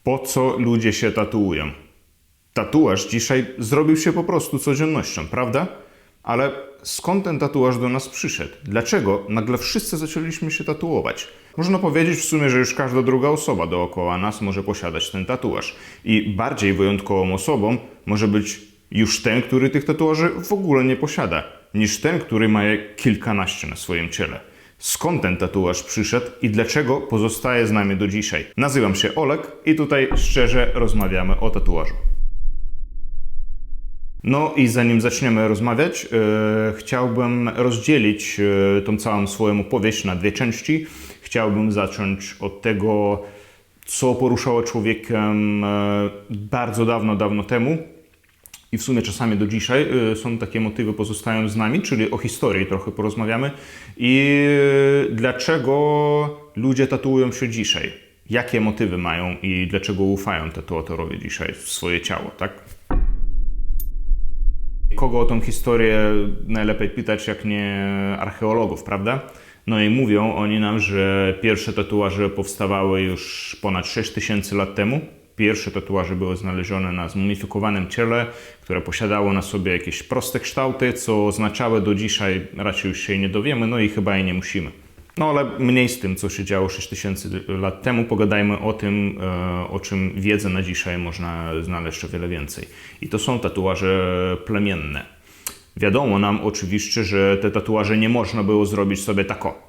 Po co ludzie się tatuują? Tatuaż dzisiaj zrobił się po prostu codziennością, prawda? Ale skąd ten tatuaż do nas przyszedł? Dlaczego nagle wszyscy zaczęliśmy się tatuować? Można powiedzieć w sumie, że już każda druga osoba dookoła nas może posiadać ten tatuaż. I bardziej wyjątkową osobą może być już ten, który tych tatuaży w ogóle nie posiada, niż ten, który ma je kilkanaście na swoim ciele. Skąd ten tatuaż przyszedł i dlaczego pozostaje z nami do dzisiaj? Nazywam się Olek i tutaj szczerze rozmawiamy o tatuażu. No i zanim zaczniemy rozmawiać, chciałbym rozdzielić tą całą swoją opowieść na dwie części. Chciałbym zacząć od tego, co poruszało człowiekiem bardzo dawno temu i w sumie czasami do dzisiaj są takie motywy, pozostają z nami, czyli o historii trochę porozmawiamy i dlaczego ludzie tatuują się dzisiaj. Jakie motywy mają i dlaczego ufają tatuatorowi dzisiaj w swoje ciało, tak? Kogo o tą historię najlepiej pytać, jak nie archeologów, prawda? No i mówią oni nam, że pierwsze tatuaże powstawały już ponad 6000 lat temu. Pierwsze tatuaże były znalezione na zmumifikowanym ciele, które posiadało na sobie jakieś proste kształty, co oznaczały do dzisiaj, raczej już się nie dowiemy, no i chyba i nie musimy. No ale mniej z tym, co się działo 6000 lat temu, pogadajmy o tym, o czym wiedzę na dzisiaj można znaleźć o wiele więcej. I to są tatuaże plemienne. Wiadomo nam oczywiście, że te tatuaże nie można było zrobić sobie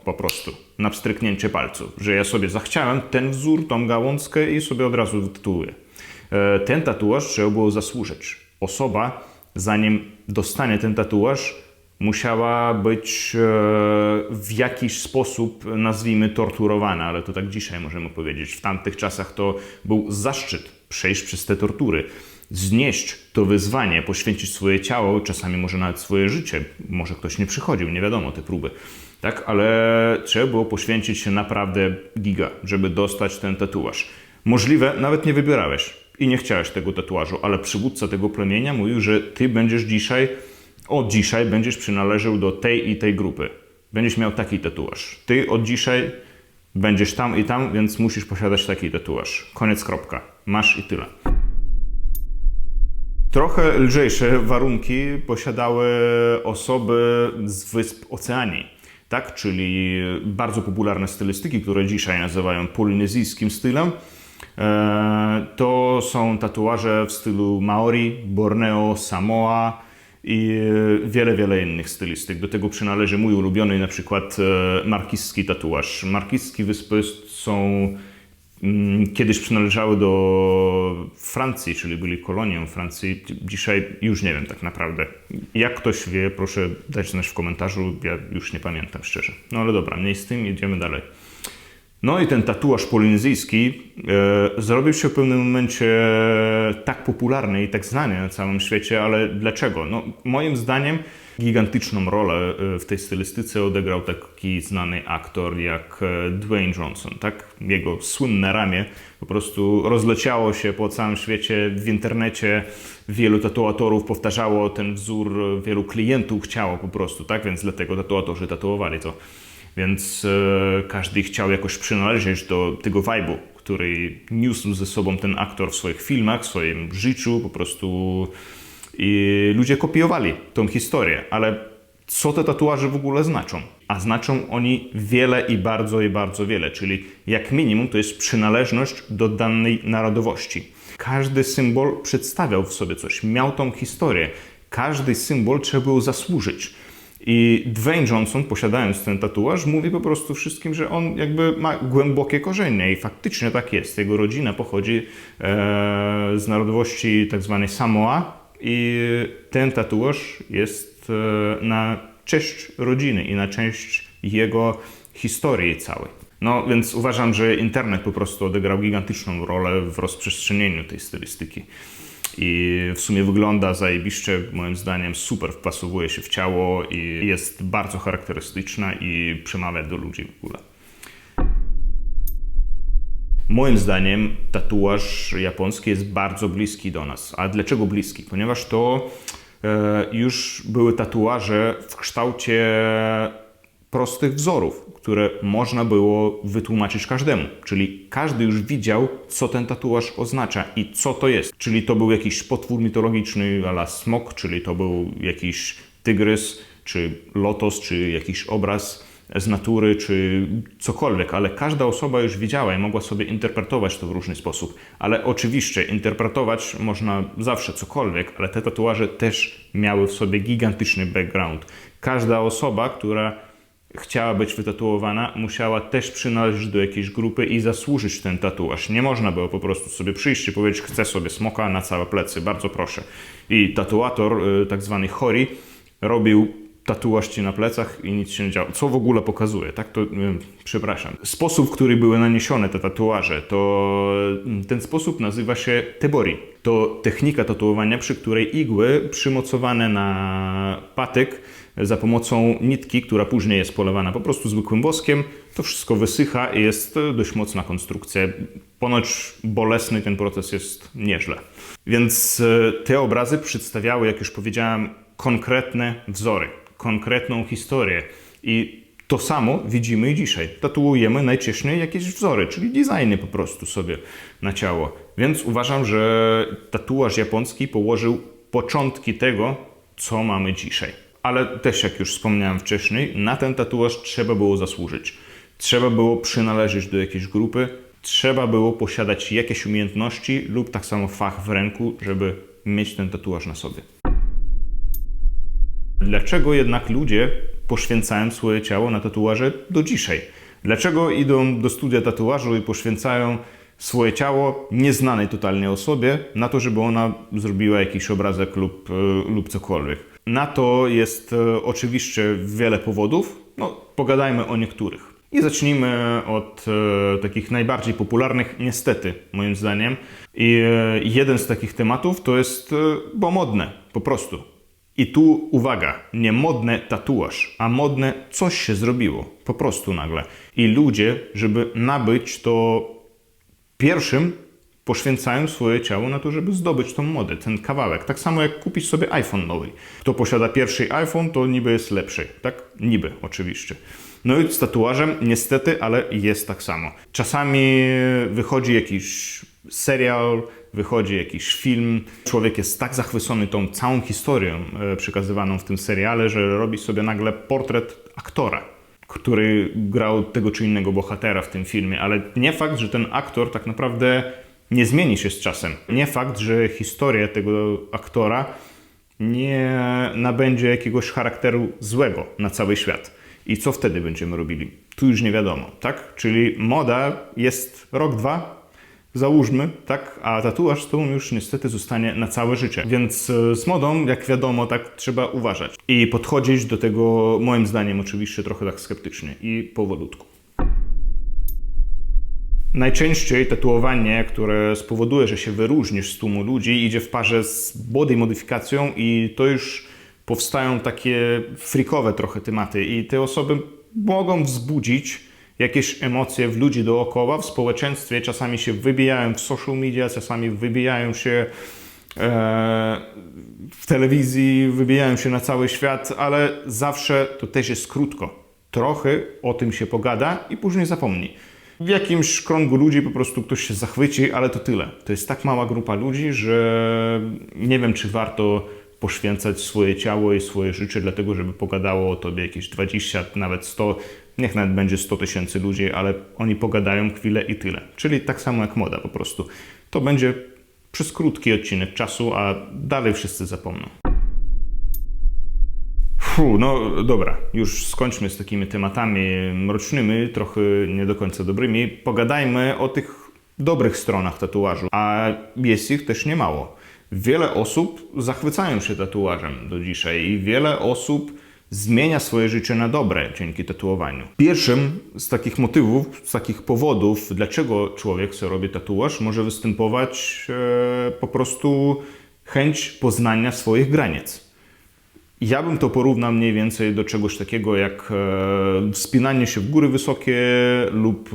po prostu, na pstryknięcie palców. Że ja sobie zachciałem ten wzór, tą gałązkę i sobie od razu wytatuuję. Ten tatuaż trzeba było zasłużyć. Osoba, zanim dostanie ten tatuaż, musiała być w jakiś sposób, nazwijmy, torturowana, ale to tak dzisiaj możemy powiedzieć. W tamtych czasach to był zaszczyt przejść przez te tortury, znieść to wyzwanie, poświęcić swoje ciało, czasami może nawet swoje życie. Może ktoś nie przychodził, nie wiadomo, te próby. Tak, ale trzeba było poświęcić się naprawdę giga, żeby dostać ten tatuaż. Możliwe, nawet nie wybierałeś i nie chciałeś tego tatuażu, ale przywódca tego plemienia mówił, że ty będziesz od dzisiaj będziesz przynależał do tej i tej grupy. Będziesz miał taki tatuaż. Ty od dzisiaj będziesz tam i tam, więc musisz posiadać taki tatuaż. Koniec, kropka. Masz i tyle. Trochę lżejsze warunki posiadały osoby z wysp Oceanii, tak? Czyli bardzo popularne stylistyki, które dzisiaj nazywają polinezyjskim stylem. To są tatuaże w stylu Maori, Borneo, Samoa i wiele innych stylistyk. Do tego przynależy mój ulubiony na przykład markiski tatuaż. Markiskie wyspy kiedyś przynależały do Francji, czyli byli kolonią Francji. Dzisiaj już nie wiem tak naprawdę. Jak ktoś wie, proszę dać znać w komentarzu, ja już nie pamiętam szczerze. No ale dobra, mniej z tym, idziemy dalej. No i ten tatuaż polinezyjski zrobił się w pewnym momencie tak popularny i tak znany na całym świecie, ale dlaczego? No, moim zdaniem gigantyczną rolę w tej stylistyce odegrał taki znany aktor jak Dwayne Johnson, tak? Jego słynne ramię po prostu rozleciało się po całym świecie, w internecie wielu tatuatorów powtarzało ten wzór, wielu klientów chciało po prostu, tak? Więc dlatego tatuatorzy tatuowali to. Więc każdy chciał jakoś przynależeć do tego vibe'u, który niósł ze sobą ten aktor w swoich filmach, w swoim życiu, po prostu i ludzie kopiowali tą historię. Ale co te tatuaże w ogóle znaczą? A znaczą oni wiele i bardzo wiele, czyli jak minimum to jest przynależność do danej narodowości. Każdy symbol przedstawiał w sobie coś, miał tą historię. Każdy symbol trzeba było zasłużyć. I Dwayne Johnson, posiadając ten tatuaż, mówi po prostu wszystkim, że on jakby ma głębokie korzenie i faktycznie tak jest. Jego rodzina pochodzi z narodowości tak zwanej Samoa i ten tatuaż jest na cześć rodziny i na cześć jego historii całej. No więc uważam, że internet po prostu odegrał gigantyczną rolę w rozprzestrzenieniu tej stylistyki. I w sumie wygląda zajebiście, moim zdaniem super wpasowuje się w ciało i jest bardzo charakterystyczna i przemawia do ludzi w ogóle. Moim zdaniem tatuaż japoński jest bardzo bliski do nas. A dlaczego bliski? Ponieważ to już były tatuaże w kształcie prostych wzorów, które można było wytłumaczyć każdemu. Czyli każdy już widział, co ten tatuaż oznacza i co to jest. Czyli to był jakiś potwór mitologiczny a la smok, czyli to był jakiś tygrys, czy lotos, czy jakiś obraz z natury, czy cokolwiek, ale każda osoba już wiedziała i mogła sobie interpretować to w różny sposób. Ale oczywiście interpretować można zawsze cokolwiek, ale te tatuaże też miały w sobie gigantyczny background. Każda osoba, która chciała być wytatuowana, musiała też przynależeć do jakiejś grupy i zasłużyć ten tatuaż. Nie można było po prostu sobie przyjść i powiedzieć, chcę sobie smoka na całe plecy, bardzo proszę. I tatuator, tak zwany chori, robił tatuaż ci na plecach i nic się nie działo. Co w ogóle pokazuje, tak? To, przepraszam. Sposób, w który były naniesione te tatuaże, to ten sposób nazywa się tebori. To technika tatuowania, przy której igły przymocowane na patyk za pomocą nitki, która później jest polewana po prostu zwykłym woskiem, to wszystko wysycha i jest dość mocna konstrukcja. Ponoć bolesny ten proces jest nieźle. Więc te obrazy przedstawiały, jak już powiedziałem, konkretne wzory, konkretną historię. I to samo widzimy i dzisiaj. Tatuujemy najczęściej jakieś wzory, czyli designy po prostu sobie na ciało. Więc uważam, że tatuaż japoński położył początki tego, co mamy dzisiaj. Ale też, jak już wspomniałem wcześniej, na ten tatuaż trzeba było zasłużyć. Trzeba było przynależeć do jakiejś grupy, trzeba było posiadać jakieś umiejętności lub tak samo fach w ręku, żeby mieć ten tatuaż na sobie. Dlaczego jednak ludzie poświęcają swoje ciało na tatuaże do dzisiaj? Dlaczego idą do studia tatuażu i poświęcają swoje ciało nieznanej totalnie osobie na to, żeby ona zrobiła jakiś obrazek lub cokolwiek? Na to jest oczywiście wiele powodów. No, pogadajmy o niektórych. I zacznijmy od takich najbardziej popularnych, niestety, moim zdaniem. I jeden z takich tematów to jest, bo modne, po prostu. I tu uwaga, nie modne tatuaż, a modne coś się zrobiło, po prostu nagle. I ludzie, żeby nabyć to pierwszym, poświęcają swoje ciało na to, żeby zdobyć tą modę, ten kawałek. Tak samo jak kupić sobie iPhone nowy. Kto posiada pierwszy iPhone, to niby jest lepszy, tak? Niby, oczywiście. No i z tatuażem niestety, ale jest tak samo. Czasami wychodzi jakiś serial, wychodzi jakiś film. Człowiek jest tak zachwycony tą całą historią przekazywaną w tym seriale, że robi sobie nagle portret aktora, który grał tego czy innego bohatera w tym filmie. Ale nie fakt, że ten aktor tak naprawdę nie zmieni się z czasem. Nie fakt, że historia tego aktora nie nabędzie jakiegoś charakteru złego na cały świat. I co wtedy będziemy robili? Tu już nie wiadomo, tak? Czyli moda jest rok, dwa, załóżmy, tak? A tatuaż to już niestety zostanie na całe życie. Więc z modą, jak wiadomo, tak trzeba uważać. I podchodzić do tego, moim zdaniem oczywiście, trochę tak skeptycznie i powolutku. Najczęściej tatuowanie, które spowoduje, że się wyróżnisz z tłumu ludzi, idzie w parze z body modyfikacją i to już powstają takie freakowe trochę tematy i te osoby mogą wzbudzić jakieś emocje w ludzi dookoła, w społeczeństwie, czasami się wybijają w social media, czasami wybijają się w telewizji, wybijają się na cały świat, ale zawsze to też jest krótko. Trochę o tym się pogada i później zapomni. W jakimś kręgu ludzi po prostu ktoś się zachwyci, ale to tyle. To jest tak mała grupa ludzi, że nie wiem, czy warto poświęcać swoje ciało i swoje życie dlatego, żeby pogadało o tobie jakieś 20, nawet 100, niech nawet będzie 100 000 ludzi, ale oni pogadają chwilę i tyle. Czyli tak samo jak moda po prostu. To będzie przez krótki odcinek czasu, a dalej wszyscy zapomną. No dobra, już skończmy z takimi tematami mrocznymi, trochę nie do końca dobrymi. Pogadajmy o tych dobrych stronach tatuażu, a jest ich też niemało. Wiele osób zachwycają się tatuażem do dzisiaj i wiele osób zmienia swoje życie na dobre dzięki tatuowaniu. Pierwszym z takich motywów, z takich powodów, dlaczego człowiek sobie robi tatuaż, może występować po prostu chęć poznania swoich granic. Ja bym to porównał mniej więcej do czegoś takiego jak wspinanie się w góry wysokie lub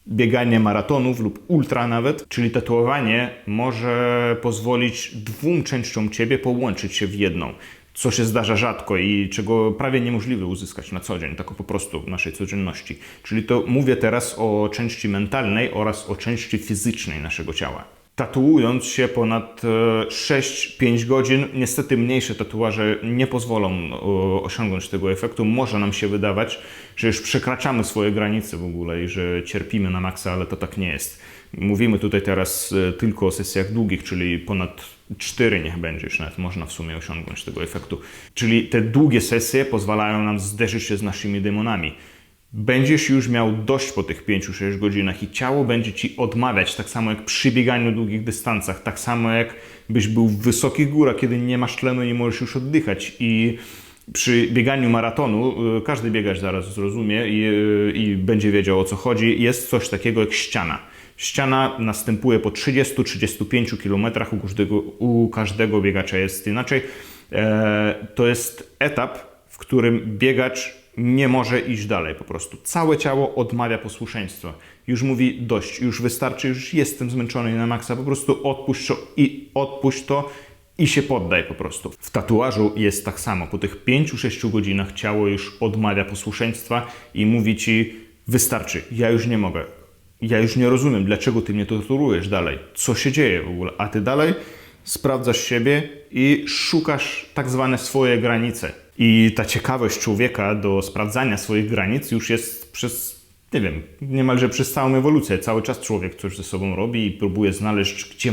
bieganie maratonów lub ultra nawet, czyli tatuowanie może pozwolić dwóm częściom ciebie połączyć się w jedną. co się zdarza rzadko i czego prawie niemożliwe uzyskać na co dzień, tak po prostu w naszej codzienności. Czyli to mówię teraz o części mentalnej oraz o części fizycznej naszego ciała. Tatuując się ponad 6-5 godzin, niestety mniejsze tatuaże nie pozwolą osiągnąć tego efektu. Może nam się wydawać, że już przekraczamy swoje granice w ogóle i że cierpimy na maksa, ale to tak nie jest. Mówimy tutaj teraz tylko o sesjach długich, czyli ponad 4 niech będzie, już nawet można w sumie osiągnąć tego efektu. Czyli te długie sesje pozwalają nam zderzyć się z naszymi demonami. Będziesz już miał dość po tych 5-6 godzinach i ciało będzie ci odmawiać, tak samo jak przy bieganiu długich dystansach, tak samo jak byś był w wysokich górach, kiedy nie masz tlenu i nie możesz już oddychać. I przy bieganiu maratonu, każdy biegacz zaraz zrozumie i będzie wiedział, o co chodzi, jest coś takiego jak ściana. Ściana następuje po 30-35 km, u każdego biegacza jest inaczej. To jest etap, w którym biegacz nie może iść dalej po prostu. Całe ciało odmawia posłuszeństwa. Już mówi dość, już wystarczy, już jestem zmęczony na maksa, po prostu odpuść to i się poddaj po prostu. W tatuażu jest tak samo. Po tych 5-6 godzinach ciało już odmawia posłuszeństwa i mówi ci wystarczy, ja już nie mogę. Ja już nie rozumiem, dlaczego ty mnie torturujesz dalej. Co się dzieje w ogóle? A ty dalej sprawdzasz siebie i szukasz tak zwane swoje granice. I ta ciekawość człowieka do sprawdzania swoich granic już jest przez, nie wiem, niemalże przez całą ewolucję. Cały czas człowiek coś ze sobą robi i próbuje znaleźć, gdzie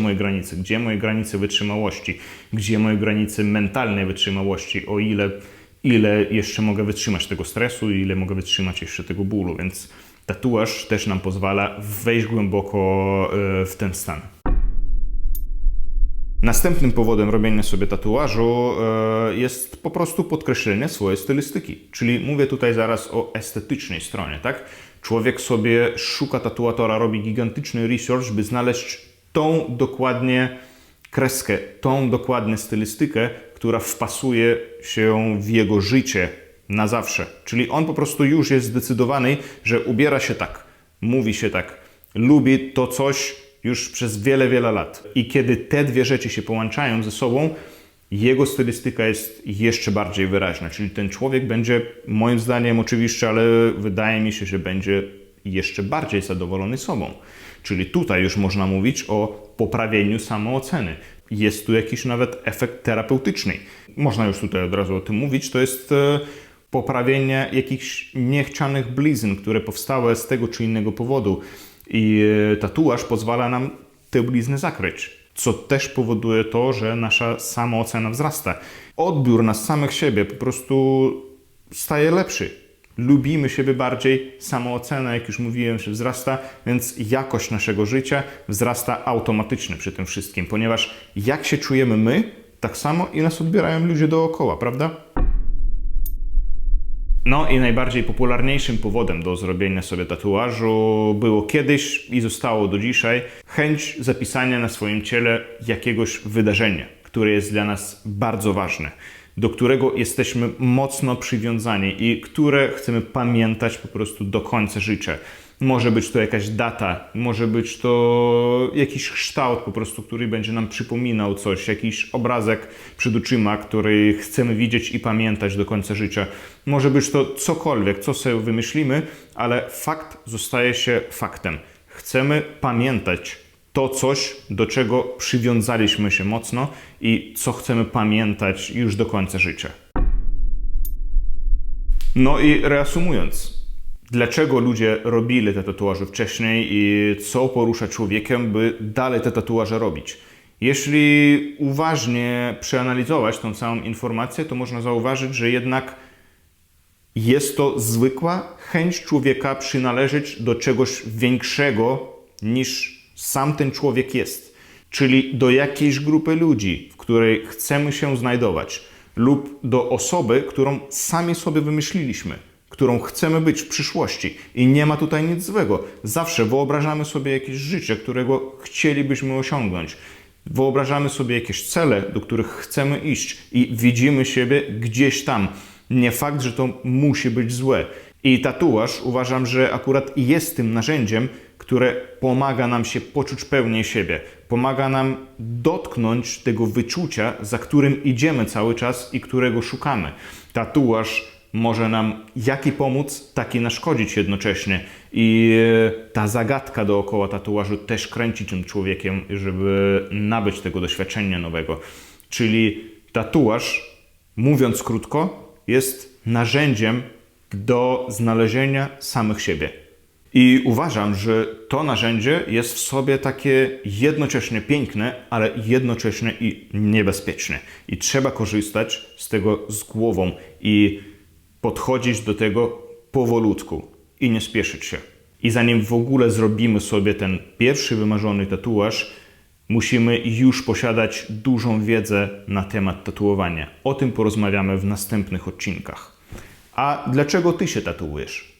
moje granice wytrzymałości, gdzie moje granice mentalnej wytrzymałości, o ile jeszcze mogę wytrzymać tego stresu i ile mogę wytrzymać jeszcze tego bólu. Więc tatuaż też nam pozwala wejść głęboko w ten stan. Następnym powodem robienia sobie tatuażu jest po prostu podkreślenie swojej stylistyki. Czyli mówię tutaj zaraz o estetycznej stronie, tak? Człowiek sobie szuka tatuatora, robi gigantyczny research, by znaleźć tą dokładnie kreskę, tą dokładnie stylistykę, która wpasuje się w jego życie na zawsze. Czyli on po prostu już jest zdecydowany, że ubiera się tak, mówi się tak, lubi to coś już przez wiele, wiele lat. I kiedy te dwie rzeczy się połączają ze sobą, jego stylistyka jest jeszcze bardziej wyraźna. Czyli ten człowiek będzie, moim zdaniem oczywiście, ale wydaje mi się, że będzie jeszcze bardziej zadowolony sobą. Czyli tutaj już można mówić o poprawieniu samooceny. Jest tu jakiś nawet efekt terapeutyczny. Można już tutaj od razu o tym mówić. To jest poprawienie jakichś niechcianych blizn, które powstały z tego czy innego powodu. I tatuaż pozwala nam te blizny zakryć, co też powoduje to, że nasza samoocena wzrasta. Odbiór nas samych siebie po prostu staje lepszy. Lubimy siebie bardziej, samoocena, jak już mówiłem, się wzrasta, więc jakość naszego życia wzrasta automatycznie przy tym wszystkim, ponieważ jak się czujemy my, tak samo i nas odbierają ludzie dookoła, prawda? No i najbardziej popularniejszym powodem do zrobienia sobie tatuażu było kiedyś i zostało do dzisiaj chęć zapisania na swoim ciele jakiegoś wydarzenia, które jest dla nas bardzo ważne, do którego jesteśmy mocno przywiązani i które chcemy pamiętać po prostu do końca życia. Może być to jakaś data, może być to jakiś kształt po prostu, który będzie nam przypominał coś, jakiś obrazek przed oczyma, który chcemy widzieć i pamiętać do końca życia. Może być to cokolwiek, co sobie wymyślimy, ale fakt zostaje się faktem. Chcemy pamiętać to coś, do czego przywiązaliśmy się mocno i co chcemy pamiętać już do końca życia. No i reasumując, dlaczego ludzie robili te tatuaże wcześniej i co porusza człowiekiem, by dalej te tatuaże robić? Jeśli uważnie przeanalizować tą całą informację, to można zauważyć, że jednak jest to zwykła chęć człowieka przynależeć do czegoś większego niż sam ten człowiek jest. Czyli do jakiejś grupy ludzi, w której chcemy się znajdować, lub do osoby, którą sami sobie wymyśliliśmy, którą chcemy być w przyszłości. I nie ma tutaj nic złego. Zawsze wyobrażamy sobie jakieś życie, którego chcielibyśmy osiągnąć. Wyobrażamy sobie jakieś cele, do których chcemy iść i widzimy siebie gdzieś tam. Nie fakt, że to musi być złe. I tatuaż uważam, że akurat jest tym narzędziem, które pomaga nam się poczuć pełniej siebie, pomaga nam dotknąć tego wyczucia, za którym idziemy cały czas i którego szukamy. Tatuaż może nam jak i pomóc, tak i naszkodzić jednocześnie. I ta zagadka dookoła tatuażu też kręci tym człowiekiem, żeby nabyć tego doświadczenia nowego. Czyli tatuaż, mówiąc krótko, jest narzędziem do znalezienia samych siebie. I uważam, że to narzędzie jest w sobie takie jednocześnie piękne, ale jednocześnie i niebezpieczne. I trzeba korzystać z tego z głową i podchodzić do tego powolutku i nie spieszyć się. I zanim w ogóle zrobimy sobie ten pierwszy wymarzony tatuaż, musimy już posiadać dużą wiedzę na temat tatuowania. O tym porozmawiamy w następnych odcinkach. A dlaczego ty się tatuujesz?